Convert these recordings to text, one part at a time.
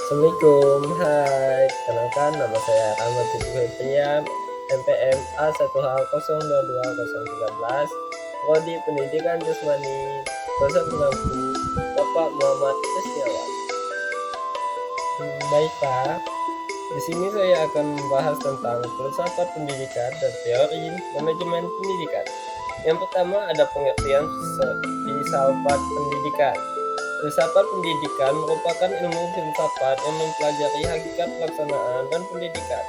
Assalamualaikum, hai. Kenalkan nama saya Ahmad Tipu Fitrian, NPM A1H0220013, Prodi Pendidikan Jasmani, dosen pengampu Bapak Muhammad Setiawan. Baiklah, di sini saya akan membahas tentang filsafat pendidikan dan teori manajemen pendidikan. Yang pertama ada pengertian filsafat pendidikan. Filsafat pendidikan merupakan ilmu filsafat yang mempelajari hakikat pelaksanaan dan pendidikan.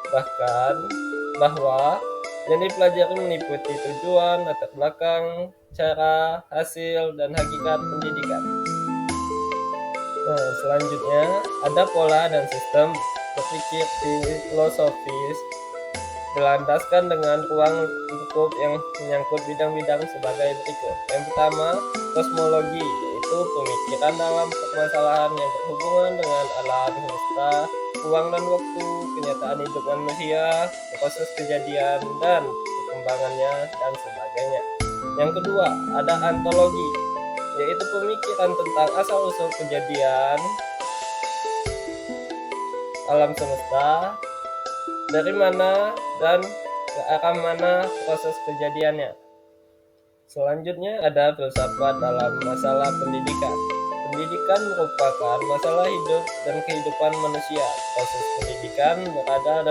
Bahkan bahwa yang dipelajari meliputi tujuan, latar belakang, cara, hasil, dan hakikat pendidikan. Nah, selanjutnya ada pola dan sistem berpikir filosofis dilandaskan dengan ruang lingkup yang menyangkut bidang-bidang sebagai berikut. Yang pertama, kosmologi, yaitu pemikiran dalam permasalahan yang berhubungan dengan alam semesta, ruang dan waktu, kenyataan hidup manusia, proses kejadian dan perkembangannya, dan sebagainya. Yang kedua, ada antologi, yaitu pemikiran tentang asal-usul kejadian alam semesta, dari mana dan ke arah mana proses kejadiannya. Selanjutnya ada filsafat dalam masalah pendidikan. Pendidikan merupakan masalah hidup dan kehidupan manusia. Proses pendidikan berada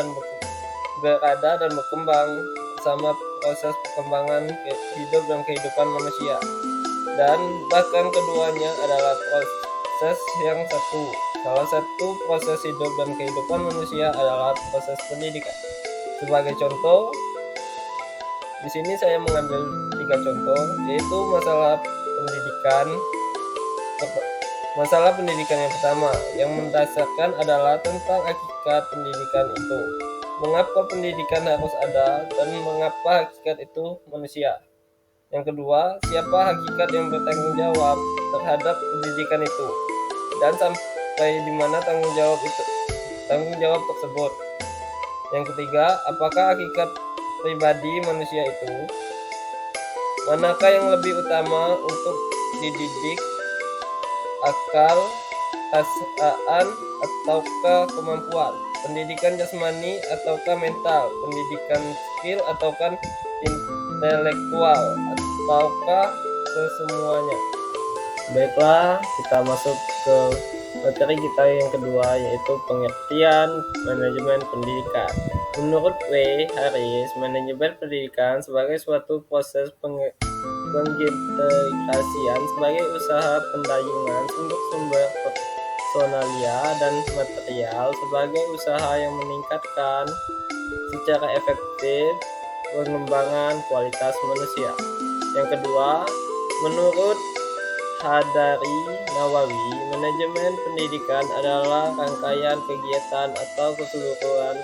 dan berkembang bersama proses perkembangan hidup dan kehidupan manusia. Dan bahkan keduanya adalah proses yang satu. Salah satu proses hidup dan kehidupan manusia adalah proses pendidikan. Sebagai contoh, di sini saya mengambil 3 contoh, yaitu masalah pendidikan. Masalah pendidikan yang pertama, yang mendasarkan adalah tentang hakikat pendidikan itu. Mengapa pendidikan harus ada dan mengapa hakikat itu manusia. Yang kedua, siapa hakikat yang bertanggung jawab terhadap pendidikan itu, dan sampai di mana tanggung jawab tersebut. Yang ketiga, apakah hakikat pribadi manusia itu, manakah yang lebih utama untuk dididik, akal, perasaan, ataukah kemampuan, pendidikan jasmani ataukah mental, pendidikan skill ataukah intelektual, ataukah kesemuanya. Baiklah, kita masuk ke materi kita yang kedua, yaitu pengertian manajemen pendidikan. Menurut W. Harris, manajemen pendidikan sebagai suatu proses pengintegrasian sebagai usaha pendayungan sumber-sumber personalia dan material sebagai usaha yang meningkatkan secara efektif pengembangan kualitas manusia. Yang kedua, menurut Hadari Nawawi, manajemen pendidikan adalah rangkaian kegiatan atau keseluruhan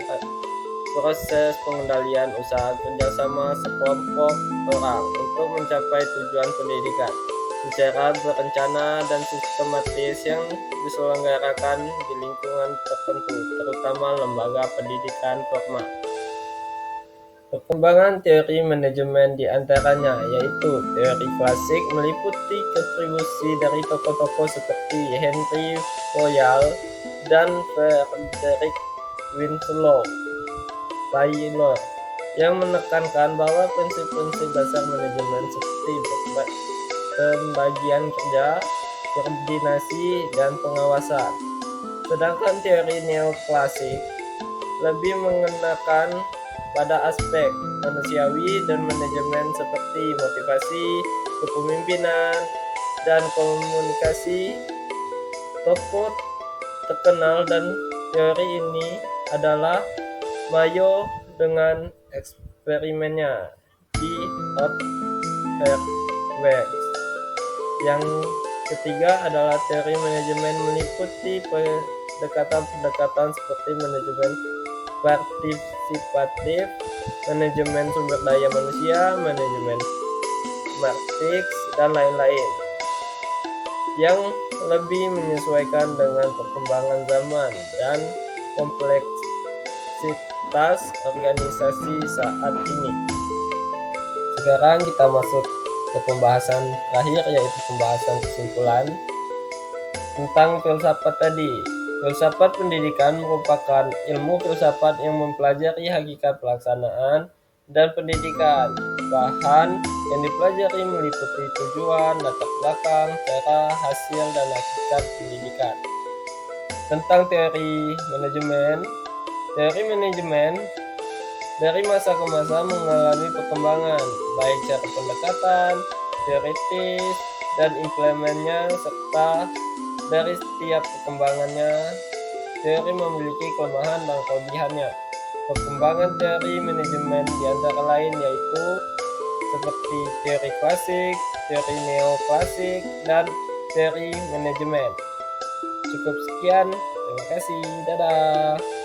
proses pengendalian usaha kerjasama sekelompok orang untuk mencapai tujuan pendidikan secara berencana dan sistematis yang diselenggarakan di lingkungan tertentu, terutama lembaga pendidikan formal. Perkembangan teori manajemen diantaranya yaitu teori klasik meliputi kontribusi dari tokoh-tokoh seperti Henry Fayol dan Frederick Winslow Taylor yang menekankan bahwa prinsip-prinsip dasar manajemen seperti pembagian kerja, koordinasi, dan pengawasan. Sedangkan teori neoklasik lebih mengenakan pada aspek manusiawi dan manajemen seperti motivasi, kepemimpinan, dan komunikasi. Tokoh terkenal dan teori ini adalah Mayo dengan eksperimennya di Hot-Herweg. Yang ketiga adalah teori manajemen meliputi pendekatan-pendekatan seperti manajemen partisipatif, manajemen sumber daya manusia, manajemen matriks, dan lain-lain, yang lebih menyesuaikan dengan perkembangan zaman dan kompleksitas organisasi saat ini. Sekarang kita masuk ke pembahasan terakhir, yaitu pembahasan kesimpulan tentang filsafat tadi. Filsafat pendidikan merupakan ilmu filsafat yang mempelajari hakikat pelaksanaan dan pendidikan. Bahan yang dipelajari meliputi tujuan, latar belakang, cara, hasil, dan hakikat pendidikan. Tentang teori manajemen dari masa ke masa mengalami perkembangan, baik cara pendekatan, teoritis, dan implementnya, serta dari setiap perkembangannya, teori memiliki kelemahan dan kelebihannya. Perkembangan teori manajemen di antara lain yaitu seperti teori klasik, teori neoklasik, dan teori manajemen. Cukup sekian, terima kasih, dadah.